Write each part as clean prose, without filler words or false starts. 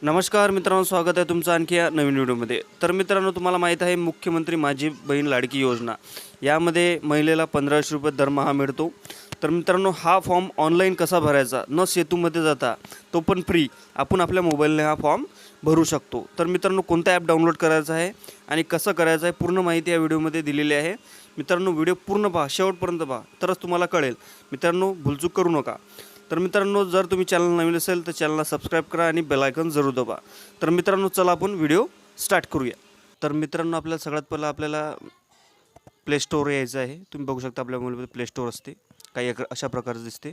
नमस्कार मित्रांनो, स्वागत आहे तुमचं आणखी या नवीन व्हिडिओमध्ये. तर मित्रांनो, तुम्हाला माहीत आहे मुख्यमंत्री माझी बहीण लाडकी योजना, यामध्ये महिलेला 1500 रुपये दरमहा मिळतो. तर मित्रांनो, हा फॉर्म ऑनलाईन कसा भरायचा, न सेतूमध्ये जाता, तो पण फ्री, आपण आपल्या मोबाईलने हा फॉर्म भरू शकतो. तर मित्रांनो, कोणता ॲप डाउनलोड करायचा आहे आणि कसं करायचं आहे, पूर्ण माहिती या व्हिडिओमध्ये दिलेली आहे. मित्रांनो, व्हिडिओ पूर्ण पहा, शेवटपर्यंत पहा, तरच तुम्हाला कळेल. मित्रांनो, भूलचूक करू नका. तर मित्रांनो, जर तुम्ही चॅनल नवीन असेल तर चॅनलला सबस्क्राईब करा आणि बेल आयकॉन जरूर दाबा. तर मित्रांनो, चला आपण व्हिडिओ स्टार्ट करूया. तर मित्रांनो, आपल्याला सगळ्यात पहिलं आपल्याला प्ले स्टोअर यायचं आहे. तुम्ही बघू शकता आपल्या मोबाईलमध्ये प्ले स्टोअर असते, काही अशा प्रकारे दिसते.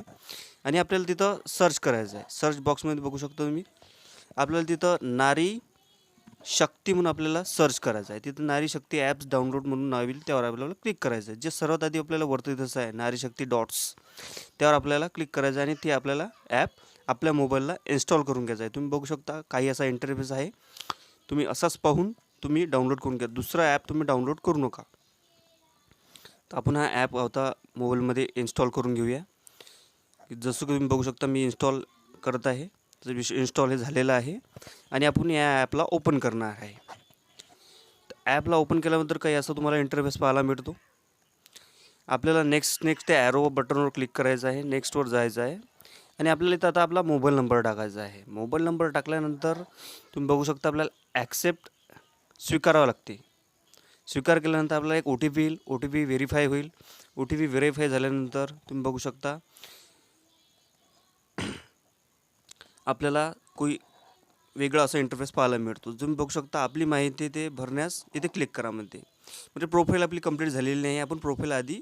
आणि आपल्याला तिथं सर्च करायचं आहे. सर्च बॉक्समध्ये बघू शकता तुम्ही, आपल्याला तिथं नारी शक्ती म्हणून आपल्याला सर्च करायचं आहे. तिथं नारी शक्ती ॲप्स डाउनलोड म्हणून नाव येईल, त्यावर आपल्याला क्लिक करायचं आहे. जे सर्वात आधी आपल्याला वरती दिसतं आहे नारी शक्ती डॉट्स, त्यावर आपल्याला क्लिक करायचं आहे आणि ते आपल्याला ॲप आपल्या मोबाईलला इन्स्टॉल करून घ्यायचं आहे. तुम्ही बघू शकता काही असा इंटरफेस आहे. तुम्ही असाच पाहून तुम्ही डाउनलोड करून घ्या. दुसरा ॲप तुम्ही डाउनलोड करू नका. तर आपण हा ॲप आता मोबाईलमध्ये इन्स्टॉल करून घेऊया. जसं की तुम्ही बघू शकता मी इन्स्टॉल करत आहे. इन्स्टॉल हे झालेलं आहे आणि आपण या ॲपला ओपन करणार आहे. ॲपला ओपन केल्यानंतर काही असं तुम्हाला इंटरफेस पाहायला मिळतो. आपल्याला नेक्स्ट त्या ॲरो बटनवर क्लिक करायचं आहे, नेक्स्टवर जायचं आहे आणि आपल्याला इथं आता आपला मोबाईल नंबर टाकायचा आहे. मोबाईल नंबर टाकल्यानंतर तुम्ही बघू शकता आपल्याला ॲक्सेप्ट स्वीकारावं लागते. स्वीकार केल्यानंतर आपल्याला एक OTP येईल, OTP व्हेरीफाय होईल. OTP व्हेरीफाय झाल्यानंतर तुम्ही बघू शकता आपल्याला कोई वेगळा असा इंटरफेस पाहायला मिळतो. तुम्ही बघू शकता आपली माहिती ते भरण्यास इथे क्लिक करा म्हणते. म्हणजे प्रोफाईल आपली कंप्लीट झालेली नाही, आपण प्रोफाईल आधी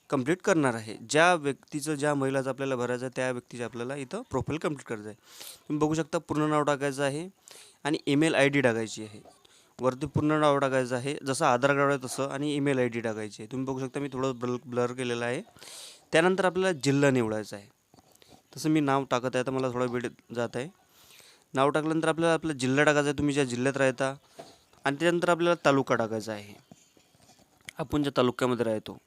कंप्लीट करणार आहे. ज्या व्यक्तीचं, ज्या महिलाचं आपल्याला भरायचं आहे त्या व्यक्तीचं आपल्याला इथं प्रोफाईल कंप्लीट करायचं आहे. तुम्ही बघू शकता पूर्ण नाव टाकायचं आहे आणि ईमेल ID टाकायची आहे. वरती पूर्ण नाव टाकायचं आहे, जसं आधार कार्ड आहे तसं, आणि ईमेल ID टाकायची आहे. तुम्ही बघू शकता मी थोडं ब्लर केलेलं आहे. त्यानंतर आपल्याला जिल्हा निवडायचा आहे. तसं मी नाव टाकत आहे, तर मला थोडा वेळ जात आहे. नाव टाकल्यानंतर आपल्याला आपला जिल्हा टाकायचा आहे, तुम्ही ज्या जिल्ह्यात राहता, आणि त्यानंतर आपल्याला तालुका टाकायचा आहे, आपण ज्या तालुक्यामध्ये राहतो.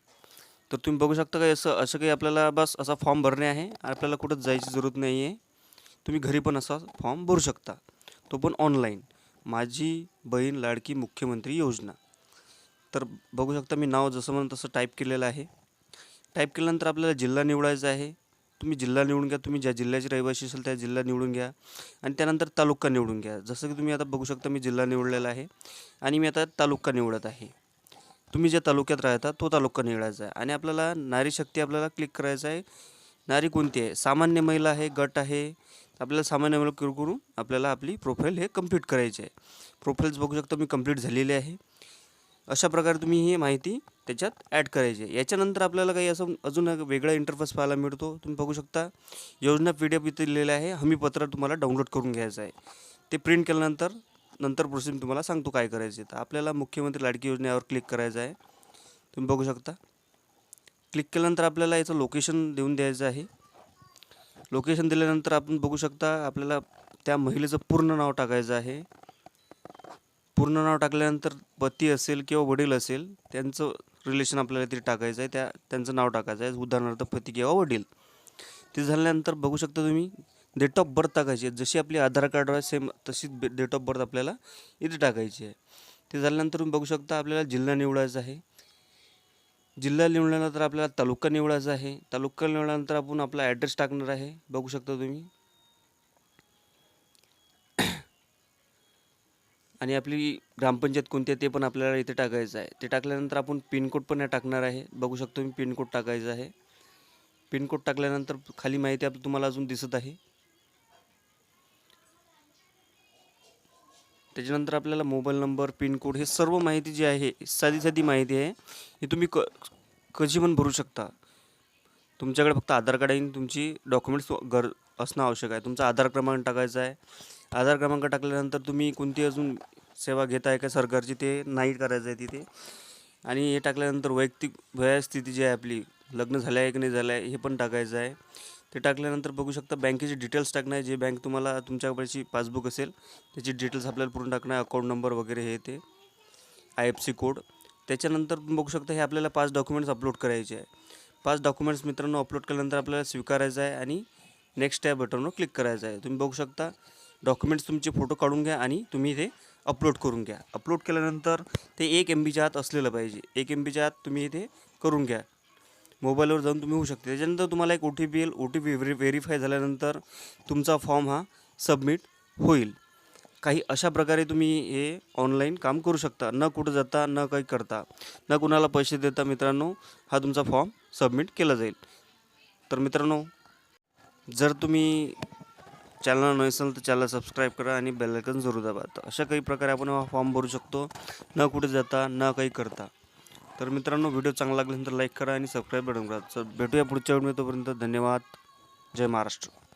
तर तुम्ही बघू शकता काही असं काही आपल्याला बस असा फॉर्म भरणे आहे. आपल्याला कुठंच जायची जरूरत नाही आहे. तुम्ही घरी पण असा फॉर्म भरू शकता, तो पण ऑनलाईन. माझी बहीण लाडकी मुख्यमंत्री योजना. तर बघू शकता मी नाव जसं म्हणून तसं टाईप केलेलं आहे. टाईप केल्यानंतर आपल्याला जिल्हा निवडायचा आहे. तुम्ही जिल्हा निवडून घ्या, तुम्ही ज्या जिल्ह्याचे रहिवासी असेल त्या जिल्हा निवडून घ्या आणि त्यानंतर तालुका निवडून घ्या. जसं की तुम्ही आता बघू शकता मी जिल्हा निवडलेला आहे आणि मी आता तालुका निवडत आहे. तुम्ही ज्या तालुक्यात राहता तो तालुका निवडायचा आहे आणि आपल्याला नारी शक्ती आपल्याला क्लिक करायचं आहे. नारी कोणती आहे, सामान्य महिला आहे, गट आहे. आपल्याला सामान्य महिला क्लिक करून आपल्याला आपली प्रोफाईल हे कंप्लीट करायची आहे. प्रोफाईल्स बघू शकता मी कंप्लीट झालेली आहे. अशा प्रकारे तुम्ही ही माहिती त्याच्यात ॲड करायची आहे. याच्यानंतर आपल्याला काही असं अजून वेगळा इंटरफेस पाहायला मिळतो. तुम्ही बघू शकता योजना PDF इथे लिहिलेलं आहे. हमीपत्र तुम्हाला डाउनलोड करून घ्यायचं आहे. ते प्रिंट केल्यानंतर प्रोसेस तुम्हाला सांगतो काय करायचे. तर आपल्याला मुख्यमंत्री लाडकी योजनेवर क्लिक करायचं आहे. तुम्ही बघू शकता क्लिक केल्यानंतर आपल्याला याचं लोकेशन देऊन द्यायचं आहे. लोकेशन दिल्यानंतर आपण बघू शकता आपल्याला त्या महिलेचं पूर्ण नाव टाकायचं आहे. पूर्ण नाव टाकल्यानंतर पती असेल किंवा वडील असेल त्यांचं रिलेशन आपल्याला तिथे टाकायचं आहे. त्यांचं नाव टाकायचं आहे, उदाहरणार्थ पती किंवा वडील. ते झाल्यानंतर बघू शकता तुम्ही डेट ऑफ बर्थ टाकायची आहे. जशी आपली आधार कार्डवर आहे सेम तशीच डेट ऑफ बर्थ आपल्याला इथे टाकायची आहे. ते झाल्यानंतर तुम्ही बघू शकता आपल्याला जिल्हा निवडायचा आहे. जिल्हा निवडल्यानंतर आपल्याला तालुका निवडायचा आहे. तालुका निवडल्यानंतर आपण आपला ॲड्रेस टाकणार आहे. बघू शकता तुम्ही, आणि आपली ग्रामपंचायत कोणती आहे ते पण आपल्याला इथे टाकायचं आहे. ते टाकल्यानंतर आपण पिनकोड पण टाकणार आहे. बघू शकतो मी पिनकोड टाकायचा आहे. पिनकोड टाकल्यानंतर खाली माहिती आपली तुम्हाला अजून दिसत आहे. त्याच्यानंतर आपल्याला मोबाईल नंबर, पिनकोड, हे सर्व माहिती जी आहे साधी माहिती आहे. ही तुम्ही कशी पण भरू शकता. तुमच्याकडे फक्त आधार कार्ड आणि तुमची डॉक्युमेंट्स असणं आवश्यक आहे. तुमचा आधार क्रमांक टाकायचा आहे. आधार क्रमांक टाकल्यानंतर तुम्ही कोणती अजून सेवा घेत आहे का सरकारची ते नाही करायचं आहे तिथे. आणि हे टाकल्यानंतर वैयक्तिक वयस्थिती जी आहे आपली, लग्न झालं आहे की नाही झालं आहे हे पण टाकायचं आहे. ते टाकल्यानंतर बघू शकता बँकेचे डिटेल्स टाकणं आहे. जे बँक तुम्हाला तुमच्याकडची पासबुक असेल त्याची डिटेल्स आपल्याला पूर्ण टाकणं आहे. अकाउंट नंबर वगैरे हे ते IFSC कोड. त्याच्यानंतर बघू शकता हे आपल्याला 5 डॉक्युमेंट्स अपलोड करायचे आहे. 5 डॉक्युमेंट्स मित्रांनो अपलोड केल्यानंतर आपल्याला स्वीकारायचं आहे आणि नेक्स्ट त्या बटनवर क्लिक करायचं आहे. तुम्ही बघू शकता डॉक्युमेंट्स तुमचे फोटो काढून घ्या आणि तुम्ही ते अपलोड करून घ्या. अपलोड केल्यानंतर ते 1 MBच्या आत असलेलं पाहिजे. 1 MBच्या आत तुम्ही ते करून घ्या. मोबाईलवर जाऊन तुम्ही होऊ शकते. त्याच्यानंतर तुम्हाला एक OTP येईल. OTP व्हेरीफाय झाल्यानंतर तुमचा फॉर्म हा सबमिट होईल. काही अशा प्रकारे तुम्ही हे ऑनलाईन काम करू शकता, न कुठं जाता, न काही करता, न कुणाला पैसे देता. मित्रांनो, हा तुमचा फॉर्म सबमिट केला जाईल. तर मित्रांनो, जर तुम्ही चॅनल नसेल तर चॅनल सबस्क्राईब करा आणि बेल आयकॉन जरूर दाबा. तर अशा काही प्रकारे आपण हा फॉर्म भरू शकतो, न कुठे जाता, न काही करता. तर मित्रांनो, व्हिडिओ चांगला लागल्यानंतर लाईक करा आणि सबस्क्राईब बटन करा. तर भेटूया पुढच्या व्हिडिओ. तोपर्यंत धन्यवाद. जय महाराष्ट्र.